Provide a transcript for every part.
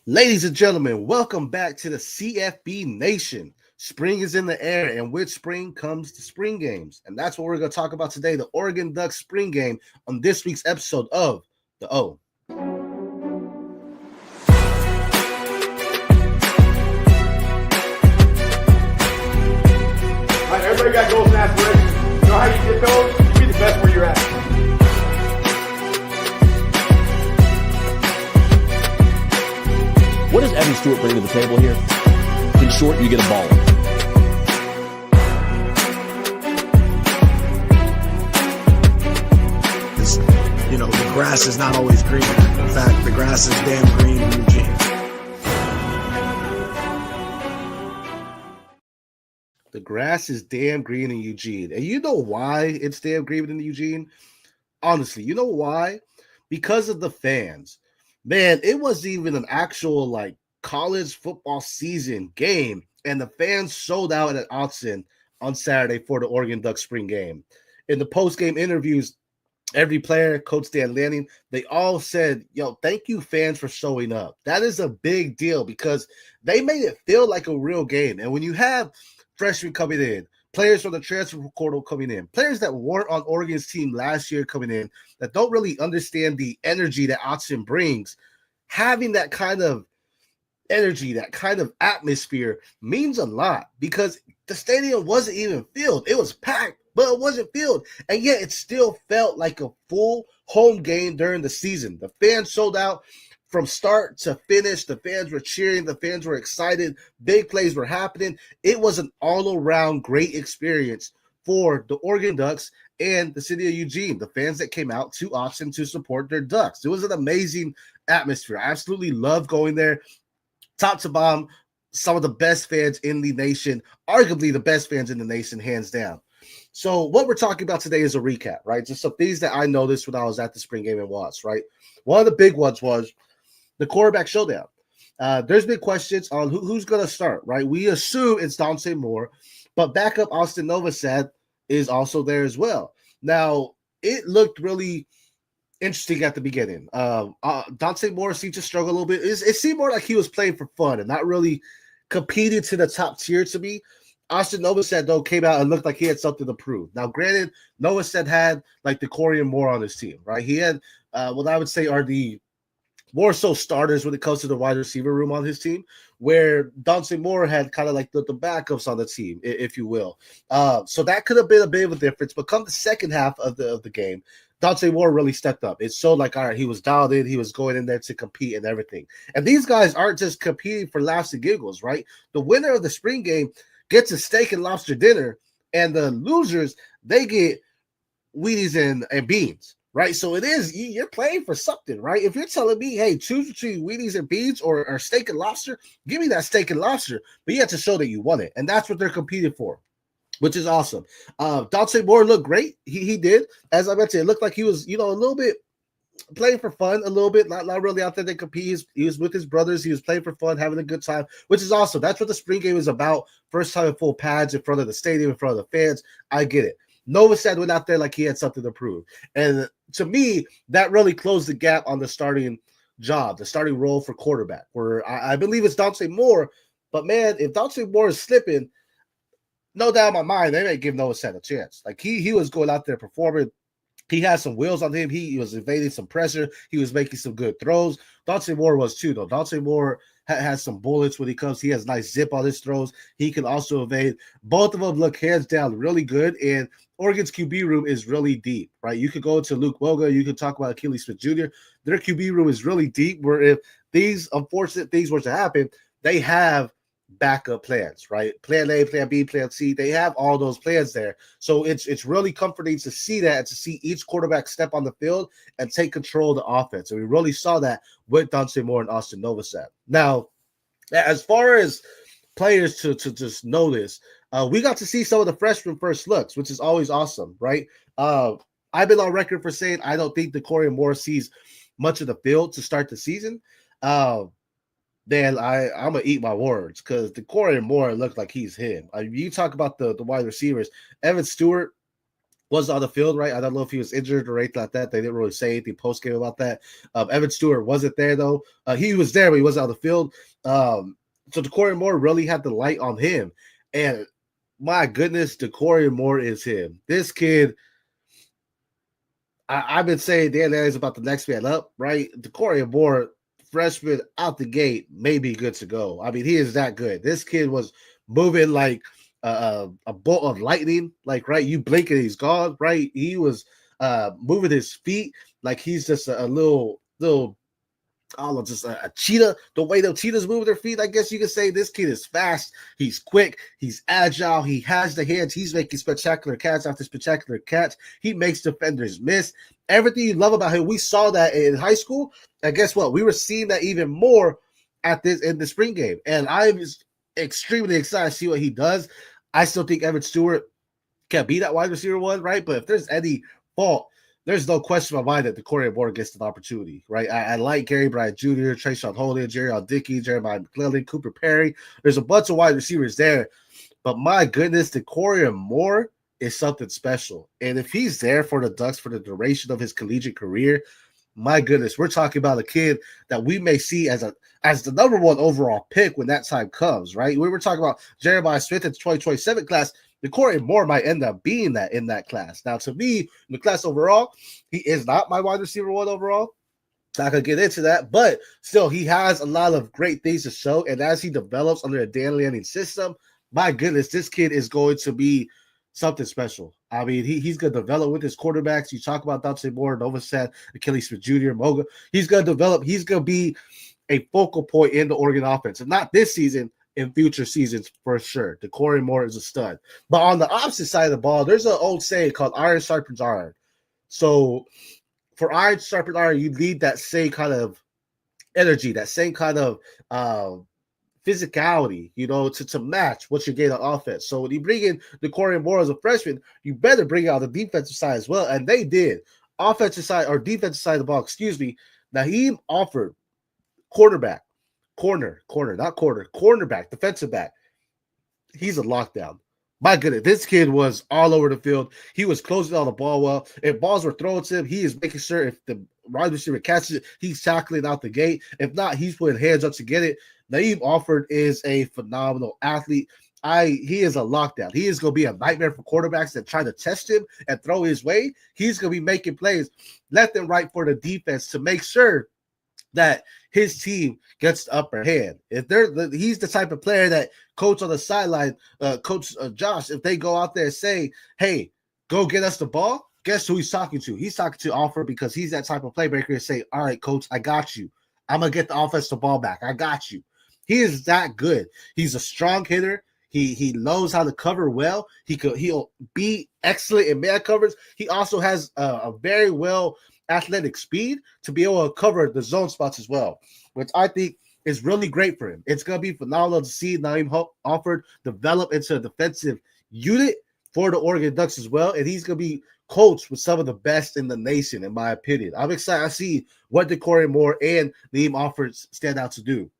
Ladies and gentlemen, welcome back to the CFB Nation. Spring is in the air, and with spring comes the spring games. And that's what we're going to talk about today, the Oregon Ducks spring game on this week's episode of The O. All right, everybody got goals and aspirations. You know how you get those? You be the best where you're at. What does Evan Stewart bring to the table here? In short, you get a baller. The grass is not always green. In fact, the grass is damn green in Eugene. The grass is damn green in Eugene. And you know why it's damn green in Eugene? Honestly, you know why? Because of the fans. Man, it wasn't even an actual college football season game, and the fans sold out at Autzen on Saturday for the Oregon Ducks spring game. In the post-game interviews, every player, Coach Dan Lanning, they all said, thank you fans for showing up. That is a big deal because they made it feel like a real game. And when you have freshmen coming in, players from the transfer portal coming in, players that weren't on Oregon's team last year coming in, that don't really understand the energy that Autzen brings, having that kind of energy, that kind of atmosphere means a lot because the stadium wasn't even filled. It was packed, but it wasn't filled. And yet it still felt like a full home game during the season. The fans sold out from start to finish. The fans were cheering. The fans were excited. Big plays were happening. It was an all-around great experience for the Oregon Ducks and the city of Eugene, the fans that came out to Autzen to support their Ducks. It was an amazing atmosphere. I absolutely love going there. Top to bottom, some of the best fans in the nation, arguably the best fans in the nation, hands down. So what we're talking about today is a recap, right? Just some things that I noticed when I was at the spring game in Watts, right? One of the big ones was the quarterback showdown. There's been questions on who's going to start, right? We assume it's Dante Moore, but backup Austin Novosad is also there as well. Now, it looked really interesting at the beginning. Dante Moore seemed to struggle a little bit. It seemed more like he was playing for fun and not really competing to the top tier to me. Austin Novosad, though, came out and looked like he had something to prove. Now, granted, Novosad had the Corey and Moore on his team, right? He had what I would say are the more so starters when it comes to the wide receiver room on his team, where Dante Moore had kind of the backups on the team, if you will. So that could have been a bit of a difference. But come the second half of the game, Dante Moore really stepped up. It showed all right, he was dialed in. He was going in there to compete and everything. And these guys aren't just competing for laughs and giggles, right? The winner of the spring game gets a steak and lobster dinner, and the losers, they get Wheaties and beans. Right, so it is, you're playing for something, right? If you're telling me, hey, choose between Wheaties and beans or steak and lobster, give me that steak and lobster, but you have to show that you won it, and that's what they're competing for, which is awesome. Dante Moore looked great. He did. As I mentioned, it looked like he was, a little bit playing for fun, a little bit, not really out there to compete. He was with his brothers. He was playing for fun, having a good time, which is awesome. That's what the spring game is about. First time in full pads in front of the stadium, in front of the fans. I get it. Novosad went out there like he had something to prove. And to me, that really closed the gap on the starting job, the starting role for quarterback, where I believe it's Dante Moore. But, man, if Dante Moore is slipping, no doubt in my mind, they may give Novosad a chance. He was going out there performing. He had some wheels on him. He was evading some pressure. He was making some good throws. Dante Moore was too, though. Dante Moore has some bullets when he comes. He has nice zip on his throws. He can also evade. Both of them look hands down really good, and Oregon's QB room is really deep, right? You could go to Luke Boga. You could talk about Achilles Smith Jr. Their QB room is really deep, where if these unfortunate things were to happen, they have backup plans, right? Plan A, plan B, plan C. They have all those plans there. So it's really comforting to see that and to see each quarterback step on the field and take control of the offense. And we really saw that with Dante Moore and Austin Novosad. Now, as far as players to just notice, we got to see some of the freshmen first looks, which is always awesome, right? I've been on record for saying I don't think the Corey Moore sees much of the field to start the season. Then I'm going to eat my words because the Corey Moore looked like he's him. You talk about the wide receivers. Evan Stewart, was on the field, right? I don't know if he was injured or anything like that. They didn't really say anything post game about that. Evan Stewart wasn't there though. He was there, but he wasn't on the field. So Decory Moore really had the light on him, and my goodness, Decory Moore is him. This kid, I've been saying Dan Lanning is about the next man up, right? Decory Moore, freshman out the gate, may be good to go. I mean, he is that good. This kid was moving like a bolt of lightning, like right. You blink and he's gone, right? He was moving his feet like he's just a little. I don't know, just a cheetah. The way the cheetahs move their feet, I guess you could say this kid is fast. He's quick. He's agile. He has the hands. He's making spectacular catch after spectacular catch. He makes defenders miss. Everything you love about him, we saw that in high school. And guess what? We were seeing that even more in the spring game. And I'm extremely excited to see what he does. I still think Evan Stewart can be that wide receiver one, right? But if there's any fault, there's no question in my mind that Decory Moore gets an opportunity, right? I like Gary Bryant Jr., Trayshawn Holden, Jerry Dickey, Jeremiah McClellan, Cooper Perry. There's a bunch of wide receivers there. But my goodness, Decory Moore is something special. And if he's there for the Ducks for the duration of his collegiate career, my goodness, we're talking about a kid that we may see as the number one overall pick when that time comes, right? We were talking about Jeremiah Smith in the 2027 class. Decory Moore might end up being that in that class. Now, to me, in the class overall, he is not my wide receiver one overall. Not gonna get into that, but still, he has a lot of great things to show. And as he develops under a Dan Lanning system, my goodness, this kid is going to be something special. I mean, he's going to develop with his quarterbacks. You talk about Dante Moore, Novosad, Achilles Smith Jr., Moga. He's going to develop. He's going to be a focal point in the Oregon offense. And not this season, in future seasons for sure. Decory Moore is a stud. But on the opposite side of the ball, there's an old saying called iron sharpens iron. So for iron sharpens iron, you need that same kind of energy, that same kind of physicality, to match what you get on offense. So when you bring in Decory Moore as a freshman, you better bring out the defensive side as well. And they did. Offensive side or defensive side of the ball, Naheem offered cornerback, defensive back. He's a lockdown. My goodness, this kid was all over the field. He was closing on the ball well. If balls were thrown to him, he is making sure if the wide receiver catches it, he's tackling out the gate. If not, he's putting hands up to get it. Naeem Alford is a phenomenal athlete. He is a lockdown. He is going to be a nightmare for quarterbacks that try to test him and throw his way. He's going to be making plays left and right for the defense to make sure that his team gets the upper hand. He's the type of player that coach on the sideline, Coach Josh, if they go out there and say, hey, go get us the ball, guess who he's talking to? He's talking to Alford because he's that type of playmaker and say, all right, coach, I got you. I'm going to get the offensive ball back. I got you. He is that good. He's a strong hitter. He knows how to cover well. He'll be excellent in man covers. He also has a very well athletic speed to be able to cover the zone spots as well, which I think is really great for him. It's going to be phenomenal to see Naeem Alford develop into a defensive unit for the Oregon Ducks as well, and he's going to be coached with some of the best in the nation, in my opinion. I'm excited to see what Decory Moore and Naeem Alford stand out to do.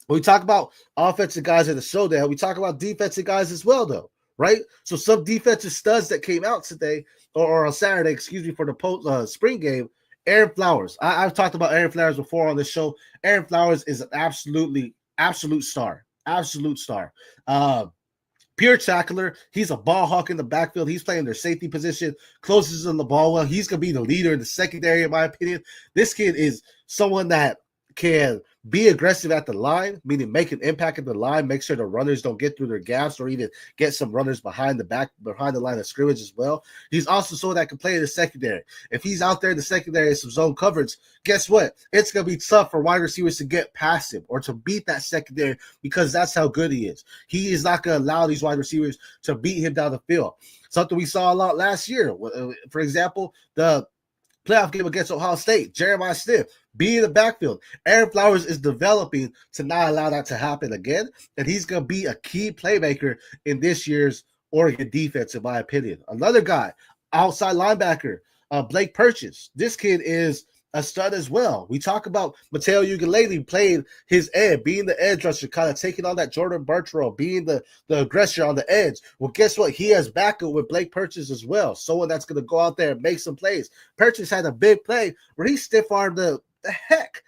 When we talk about offensive guys in the showdown, we talk about defensive guys as well, though, right? So some defensive studs that came out today, or on Saturday, for the spring game, Aaron Flowers. I've talked about Aaron Flowers before on this show. Aaron Flowers is an absolute star. Pure tackler. He's a ball hawk in the backfield. He's playing their safety position, closes on the ball well. He's going to be the leader in the secondary, in my opinion. This kid is someone that can be aggressive at the line, meaning make an impact at the line, make sure the runners don't get through their gaps or even get some runners behind the line of scrimmage as well. He's also someone that can play in the secondary. If he's out there in the secondary in some zone coverage, guess what? It's going to be tough for wide receivers to get past him or to beat that secondary because that's how good he is. He is not going to allow these wide receivers to beat him down the field. Something we saw a lot last year. For example, the playoff game against Ohio State, Jeremiah Smith being in the backfield. Aaron Flowers is developing to not allow that to happen again, and he's going to be a key playmaker in this year's Oregon defense, in my opinion. Another guy, outside linebacker, Blake Purchase. This kid is a stud as well. We talk about Mateo Ugalele playing his edge, being the edge rusher, kind of taking on that Jordan Burch role, being the aggressor on the edge. Well, guess what? He has backup with Blake Purchase as well, someone that's going to go out there and make some plays. Purchase had a big play where he stiff-armed the heck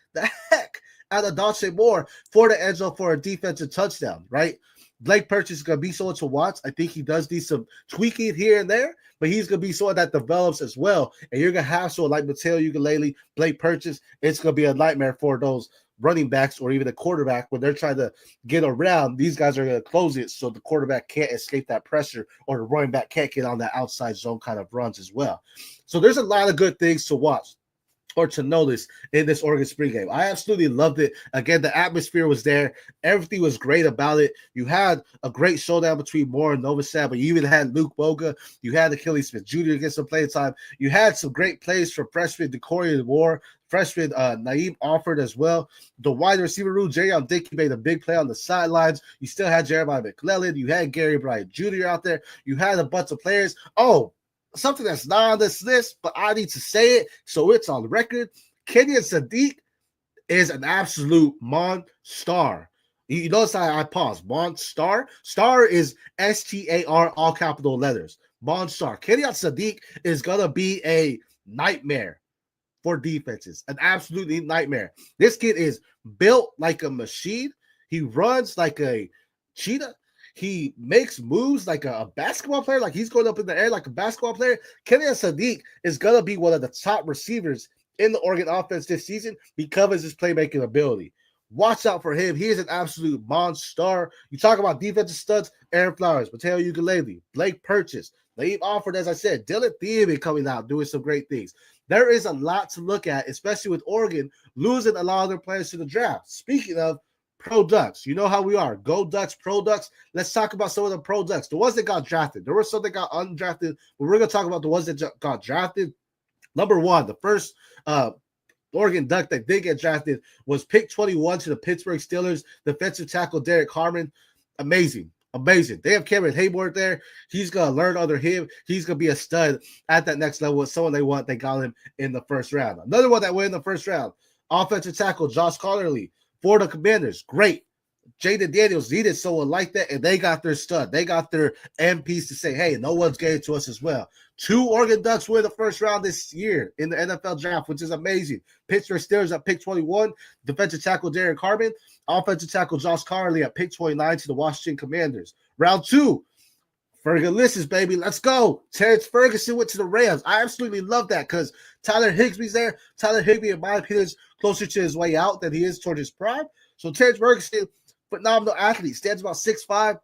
out of Dante Moore for the end zone for a defensive touchdown, right? Blake Purchase is going to be someone to watch. I think he does need some tweaking here and there, but he's going to be someone that develops as well. And you're going to have someone like Mateo Ugalele, Blake Purchase. It's going to be a nightmare for those running backs or even a quarterback when they're trying to get around. These guys are going to close it so the quarterback can't escape that pressure or the running back can't get on that outside zone kind of runs as well. So there's a lot of good things to watch or to notice in this Oregon spring game. I absolutely loved it. Again, the atmosphere was there. Everything was great about it. You had a great showdown between Moore and Novosad, but you even had Luke Boga. You had Achilles Smith Jr. get some play time. You had some great plays from freshman DeCorian Moore, freshman Naeem Offord as well. The wide receiver room, Jayon Dickey made a big play on the sidelines. You still had Jeremiah McClellan. You had Gary Bryant Jr. out there. You had a bunch of players. Oh, something that's not on this list, but I need to say it so it's on the record. Kenyon Sadiq is an absolute monster. You notice I paused. Monster. Star is STAR, all capital letters. Monster. Kenyon Sadiq is going to be a nightmare for defenses. An absolutely nightmare. This kid is built like a machine. He runs like a cheetah. He makes moves like a basketball player, like he's going up in the air like a basketball player. Kenyon Sadiq is going to be one of the top receivers in the Oregon offense this season because of his playmaking ability. Watch out for him. He is an absolute monster. You talk about defensive studs, Aaron Flowers, Mateo Ugalele, Blake Purchase, Naeem Offord, as I said, Dylan Thielen coming out, doing some great things. There is a lot to look at, especially with Oregon losing a lot of their players to the draft. Speaking of Pro Ducks, you know how we are. Go Ducks, Pro Ducks. Let's talk about some of the Pro Ducks. The ones that got drafted. There were some that got undrafted, but we're going to talk about the ones that got drafted. Number one, the first Oregon Duck that did get drafted was pick 21 to the Pittsburgh Steelers, defensive tackle Derek Harmon. Amazing. They have Cameron Hayward there. He's going to learn under him. He's going to be a stud at that next level. With someone they want. They got him in the first round. Another one that went in the first round, offensive tackle Josh Collerly for the Commanders. Great. Jaden Daniels needed someone like that, and they got their stud. They got their MPs to say, hey, no one's getting to us as well. 2 Oregon Ducks win the first round this year in the NFL draft, which is amazing. Pittsburgh Steelers at pick 21, defensive tackle Derek Harmon, offensive tackle Josh Carley at pick 29 to the Washington Commanders. Round 2, Fergalicious, baby. Let's go. Terrence Ferguson went to the Rams. I absolutely love that because Tyler Higbee's there. Tyler Higbee, in my opinion, is closer to his way out than he is toward his prime. So Terrence Ferguson, phenomenal athlete, stands about 6'5",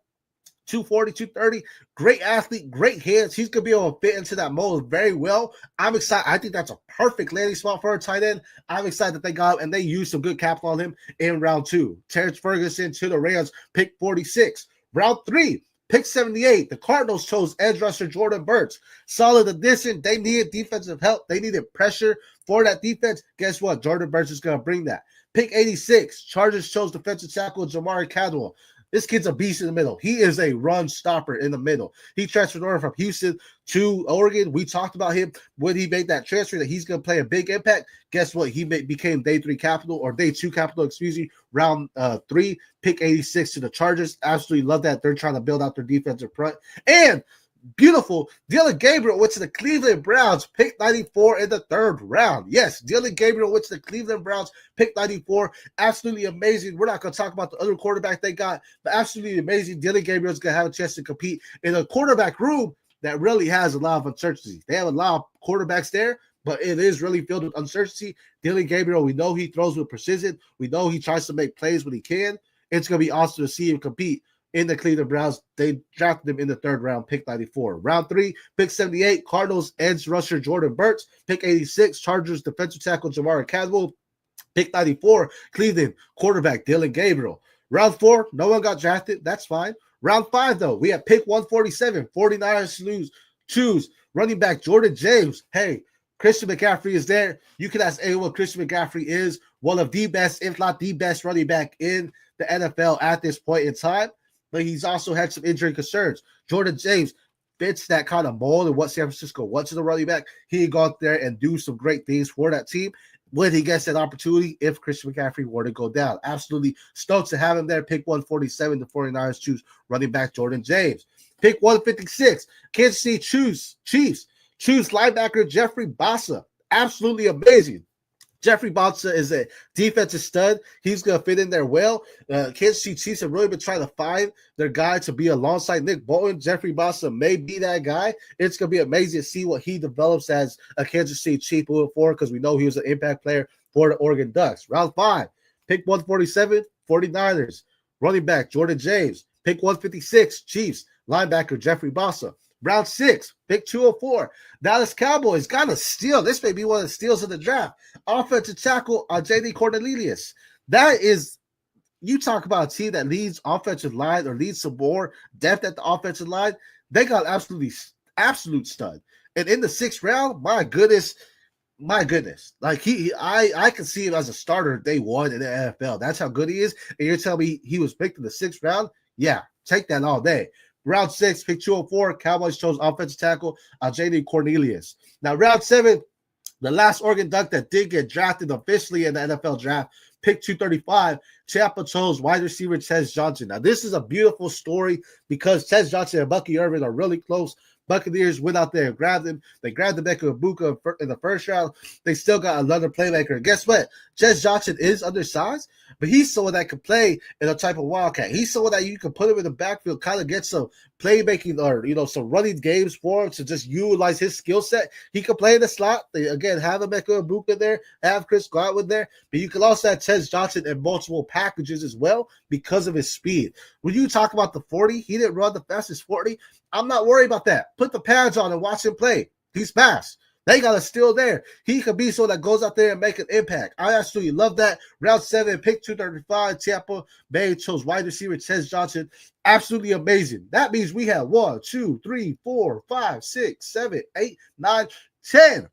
240, 230. Great athlete, great hands. He's going to be able to fit into that mold very well. I'm excited. I think that's a perfect landing spot for a tight end. I'm excited that they got him, and they used some good capital on him in round 2. Terrence Ferguson to the Rams, pick 46. Round 3, pick 78. The Cardinals chose edge rusher Jordan Burch. Solid addition. They needed defensive help. They needed pressure for that defense. Guess what? Jordan Burch is going to bring that. Pick 86. Chargers chose defensive tackle Jamari Cadwell. This kid's a beast in the middle. He is a run stopper in the middle. He transferred over from Houston to Oregon. We talked about him when he made that transfer that he's going to play a big impact. Guess what? He became day 2 capital, round 3, pick 86 to the Chargers. Absolutely love that. They're trying to build out their defensive front. And beautiful, Dylan Gabriel went to the Cleveland Browns, pick 94 in the 3rd round. Yes, Dylan Gabriel went to the Cleveland Browns, pick 94. Absolutely amazing. We're not going to talk about the other quarterback they got, but absolutely amazing. Dylan Gabriel's going to have a chance to compete in a quarterback room that really has a lot of uncertainty. They have a lot of quarterbacks there, but it is really filled with uncertainty. Dylan Gabriel, we know he throws with precision. We know he tries to make plays when he can. It's going to be awesome to see him compete in the Cleveland Browns. They drafted him in the 3rd round, pick 94. Round 3, pick 78, Cardinals edge rusher Jordan Burch. Pick 86, Chargers defensive tackle Jamari Cadwell. Pick 94, Cleveland quarterback Dylan Gabriel. Round 4, no one got drafted. That's fine. Round 5, though, we have pick 147, 49ers choose running back Jordan James. Hey, Christian McCaffrey is there. You can ask anyone what Christian McCaffrey is. One of the best, if not the best running back in the NFL at this point in time. But he's also had some injury concerns. Jordan James fits that kind of mold of what San Francisco wants in the running back. He can go out there and do some great things for that team. when he gets that opportunity if Christian McCaffrey were to go down. Absolutely stoked to have him there. Pick 147, the 49ers choose running back Jordan James. Pick 156, Kansas City Chiefs choose linebacker Jeffrey Bassa. Absolutely amazing. Jeffrey Bassa is a defensive stud. He's going to fit in there well. Kansas City Chiefs have really been trying to find their guy to be alongside Nick Bolton. Jeffrey Bassa may be that guy. It's going to be amazing to see what he develops as a Kansas City Chief moving forward because we know he was an impact player for the Oregon Ducks. Round 5, pick 147, 49ers. Running back Jordan James. Pick 156, Chiefs. Linebacker Jeffrey Bassa. Round 6, pick 204. Dallas Cowboys got a steal. This may be one of the steals of the draft. Offensive tackle J.D. Cornelius. That is, you talk about a team that leads offensive line or needs some more depth at the offensive line. They got absolute stud. And in the 6th round, my goodness. Like I can see him as a starter day one in the NFL. That's how good he is. And you're telling me he was picked in the 6th round? Yeah, take that all day. Round 6, pick 204, Cowboys chose offensive tackle J.D. Cornelius. Now, round 7, the last Oregon Duck that did get drafted officially in the NFL draft, pick 235, Tampa chose wide receiver Tez Johnson. Now, this is a beautiful story because Tez Johnson and Bucky Irvin are really close. Buccaneers went out there and grabbed him. They grabbed the Emeka Egbuka in the 1st round. They still got another playmaker. And guess what? Tez Johnson is undersized, but he's someone that can play in a type of wildcat. He's someone that you can put him in the backfield, kind of get some playmaking or, some running games for him to just utilize his skill set. He can play in the slot. They, again, have Emeka Egbuka there, have Chris Godwin there, but you can also have Tez Johnson in multiple packages as well because of his speed. When you talk about the 40, he didn't run the fastest 40. I'm not worried about that. Put the pads on and watch him play. He's fast. They got a steal there. He could be someone that goes out there and make an impact. I absolutely love that. Round 7, pick 235, Tampa Bay chose wide receiver Tez Johnson. Absolutely amazing. That means we have 1, 2, 3, 4, 5, 6, 7, 8, 9, 10.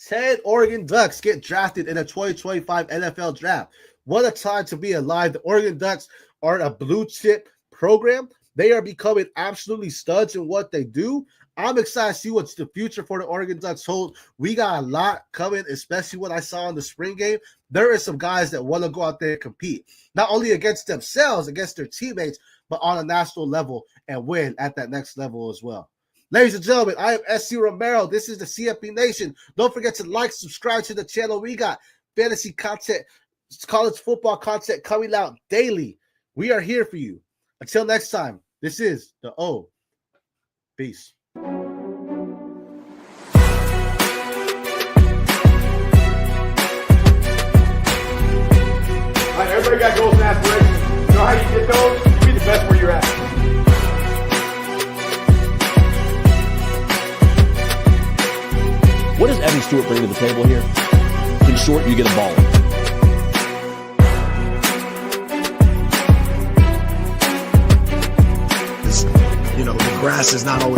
10 Oregon Ducks get drafted in the 2025 NFL draft. What a time to be alive. The Oregon Ducks are a blue chip program. They are becoming absolutely studs in what they do. I'm excited to see what's the future for the Oregon Ducks hold. We got a lot coming, especially what I saw in the spring game. There are some guys that want to go out there and compete, not only against themselves, against their teammates, but on a national level and win at that next level as well. Ladies and gentlemen, I am SC Romero. This is the CFB Nation. Don't forget to like, subscribe to the channel. We got fantasy content, college football content coming out daily. We are here for you. Until next time, this is the O. Peace. Like, everybody got goals and aspirations. You know how you get those? Be the best where you're at. What does Evan Stewart bring to the table here? In short, you get a baller. The grass is not always